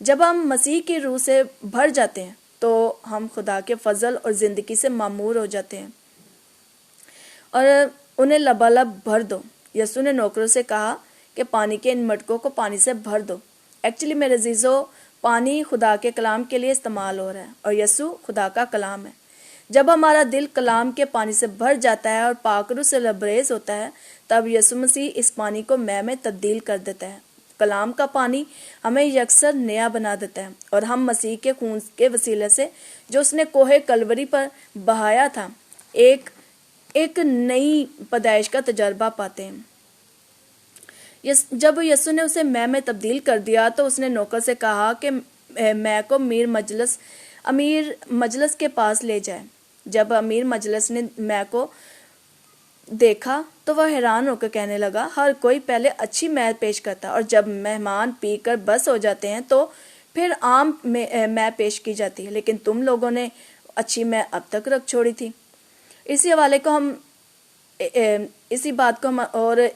جب ہم مسیح کی روح سے بھر جاتے ہیں تو ہم خدا کے فضل اور زندگی سے معمور ہو جاتے ہیں اور انہیں لبالب بھر دو۔ یسوع نے نوکروں سے کہا کہ پانی کے ان مٹکوں کو پانی سے بھر دو۔ ایکچولی میرے عزیزو، پانی خدا کے کلام کے لیے استعمال ہو رہا ہے اور یسوع خدا کا کلام ہے۔ جب ہمارا دل کلام کے پانی سے بھر جاتا ہے اور پاک روح سے لبریز ہوتا ہے، تب یسوع مسیح اس پانی کو میں تبدیل کر دیتا ہے۔ کلام کا پانی ہمیں یکسر نیا بنا دیتا ہے اور ہم مسیح کے خون کے وسیلے سے جو اس نے کوہ کلوری پر بہایا تھا ایک نئی پیدائش کا تجربہ پاتے ہیں۔ جب یسوع نے اسے میں تبدیل کر دیا تو اس نے نوکر سے کہا کہ میں کو امیر مجلس کے پاس لے جائے۔ جب امیر مجلس نے میں کو دیکھا تو وہ حیران ہو کر کہنے لگا، ہر کوئی پہلے اچھی مے پیش کرتا اور جب مہمان پی کر بس ہو جاتے ہیں تو پھر عام مے پیش کی جاتی ہے، لیکن تم لوگوں نے اچھی مے اب تک رکھ چھوڑی تھی۔ اسی بات کو ہم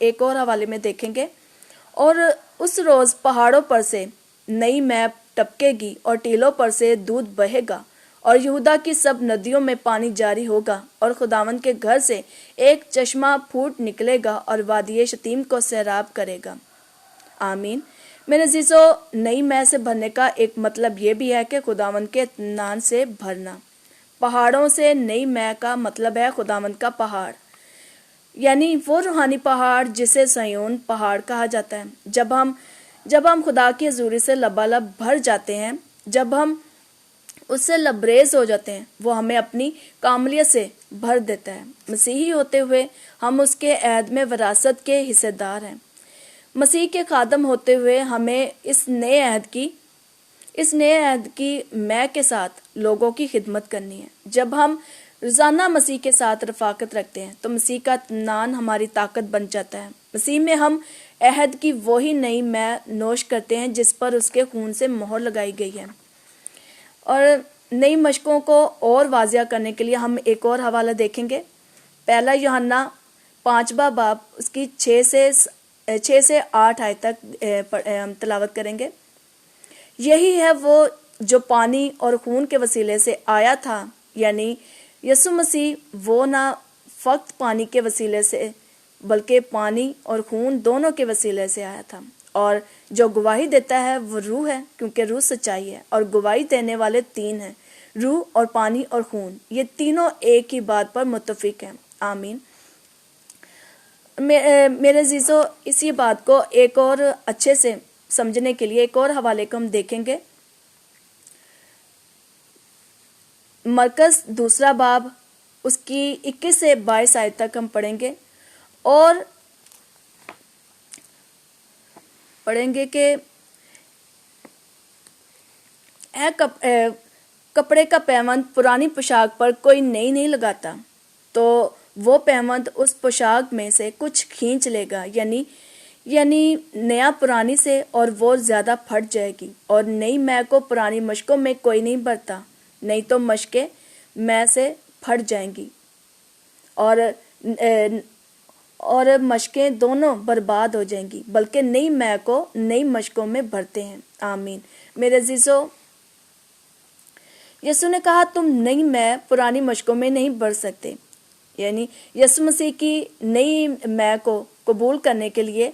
ایک اور حوالے میں دیکھیں گے۔ اور اس روز پہاڑوں پر سے نئی مے ٹپکے گی اور ٹیلوں پر سے دودھ بہے گا اور یہودا کی سب ندیوں میں پانی جاری ہوگا اور خداوند کے گھر سے ایک چشمہ پھوٹ نکلے گا اور وادی شتیم کو سیراب کرے گا۔ آمین۔ میرے عزیزو، نئی مے سے بھرنے کا ایک مطلب یہ بھی ہے کہ خداوند کے اطمینان سے بھرنا۔ پہاڑوں سے نئی مے کا مطلب ہے خداوند کا پہاڑ، یعنی وہ روحانی پہاڑ جسے صہیون پہاڑ کہا جاتا ہے۔ جب ہم خدا کی حضوری سے لبالب بھر جاتے ہیں، جب ہم اس سے لبریز ہو جاتے ہیں، وہ ہمیں اپنی کاملیت سے بھر دیتا ہے۔ مسیحی ہوتے ہوئے ہم اس کے عہد میں وراثت کے حصے دار ہیں۔ مسیح کے خادم ہوتے ہوئے ہمیں اس نئے عہد کی مے کے ساتھ لوگوں کی خدمت کرنی ہے۔ جب ہم روزانہ مسیح کے ساتھ رفاقت رکھتے ہیں تو مسیح کا اطمینان ہماری طاقت بن جاتا ہے۔ مسیح میں ہم عہد کی وہی نئی مے نوش کرتے ہیں جس پر اس کے خون سے مہر لگائی گئی ہے۔ اور نئی مشقوں کو اور واضح کرنے کے لیے ہم ایک اور حوالہ دیکھیں گے۔ پہلا یوحنا 5واں باب اس کی 6 سے 8 آیت تک ہم تلاوت کریں گے۔ یہی ہے وہ جو پانی اور خون کے وسیلے سے آیا تھا، یعنی یسوع مسیح وہ نہ فقط پانی کے وسیلے سے بلکہ پانی اور خون دونوں کے وسیلے سے آیا تھا، اور جو گواہی دیتا ہے وہ روح ہے، کیونکہ روح سچائی ہے، اور گواہی دینے والے 3 ہیں، روح اور پانی اور خون، یہ تینوں ایک ہی بات پر متفق ہیں۔ آمین۔ میرے عزیزو، اسی بات کو ایک اور اچھے سے سمجھنے کے لیے ایک اور حوالے کو ہم دیکھیں گے۔ مرکز 2 باب اس کی 21 سے 22 آیت تک ہم پڑھیں گے اور پڑھیں گے کہ کپڑے کا پیوند پرانی پوشاک پر کوئی نئی نہیں لگاتا، تو وہ پیوند اس پوشاک میں سے کچھ کھینچ لے گا، یعنی نیا پرانی سے، اور وہ زیادہ پھٹ جائے گی۔ اور نئی مے کو پرانی مشکوں میں کوئی نہیں بھرتا، نہیں تو مشکیں مے سے پھٹ جائیں گی اور مشکیں دونوں برباد ہو جائیں گی، بلکہ نئی مے کو نئی مشکوں میں بھرتے ہیں۔ آمین۔ میرے عزیزو، یسوع نے کہا تم نئی مے پرانی مشکوں میں نہیں بھر سکتے، یعنی یسوع مسیح کی نئی مے کو قبول کرنے کے لیے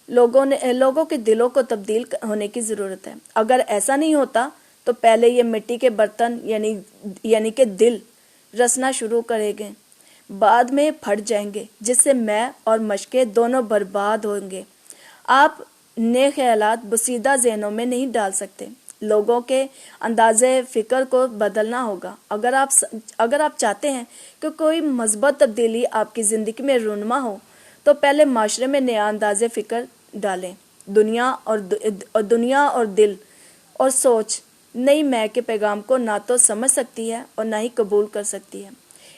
لوگوں کے دلوں کو تبدیل ہونے کی ضرورت ہے۔ اگر ایسا نہیں ہوتا تو پہلے یہ مٹی کے برتن یعنی کہ دل رسنا شروع کریں گے، بعد میں پھٹ جائیں گے، جس سے مے اور مشقیں دونوں برباد ہوں گے۔ آپ نئے خیالات بسیدہ ذہنوں میں نہیں ڈال سکتے، لوگوں کے انداز فکر کو بدلنا ہوگا۔ اگر آپ چاہتے ہیں کہ کوئی مثبت تبدیلی آپ کی زندگی میں رونما ہو تو پہلے معاشرے میں نیا انداز فکر ڈالیں۔ دنیا اور دل اور سوچ نئی مے کے پیغام کو نہ تو سمجھ سکتی ہے اور نہ ہی قبول کر سکتی ہے۔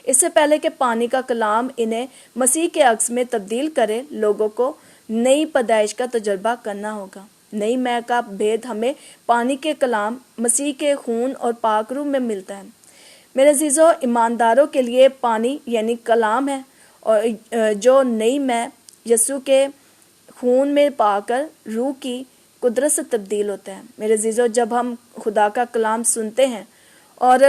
اس سے پہلے کہ پانی کا کلام انہیں مسیح کے عکس میں تبدیل کرے، لوگوں کو نئی پیدائش کا تجربہ کرنا ہوگا۔ نئی مے کا بھید ہمیں پانی کے کلام، مسیح کے خون اور پاک روح میں ملتا ہے۔ میرے عزیزو، ایمانداروں کے لیے پانی یعنی کلام ہے، اور جو نئی مے یسوع کے خون میں پا کر روح کی قدرت سے تبدیل ہوتا ہے۔ میرے عزیزو، جب ہم خدا کا کلام سنتے ہیں اور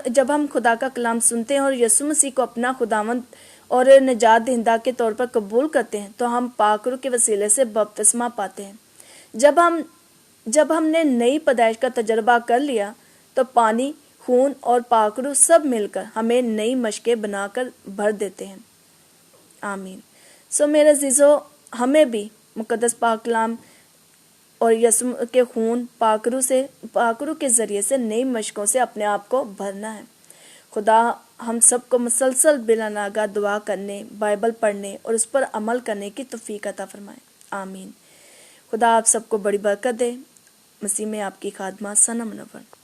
جب ہم خدا کا کلام سنتے ہیں اور یسوع مسیح کو اپنا خداوند اور نجات دہندہ کے طور پر قبول کرتے ہیں تو ہم پاک روح کے وسیلے سے بپتسمہ پاتے ہیں۔ جب ہم نے نئی پیدائش کا تجربہ کر لیا تو پانی، خون اور پاک روح سب مل کر ہمیں نئی مشقیں بنا کر بھر دیتے ہیں۔ آمین۔ میرے عزیزو، ہمیں بھی مقدس پاک کلام اور یسوع کے خون، پاک روح کے ذریعے سے نئی مشقوں سے اپنے آپ کو بھرنا ہے۔ خدا ہم سب کو مسلسل بلا ناغہ دعا کرنے، بائبل پڑھنے اور اس پر عمل کرنے کی توفیق عطا فرمائے۔ آمین۔ خدا آپ سب کو بڑی برکت دے۔ مسیح میں آپ کی خادمہ ثنا منور۔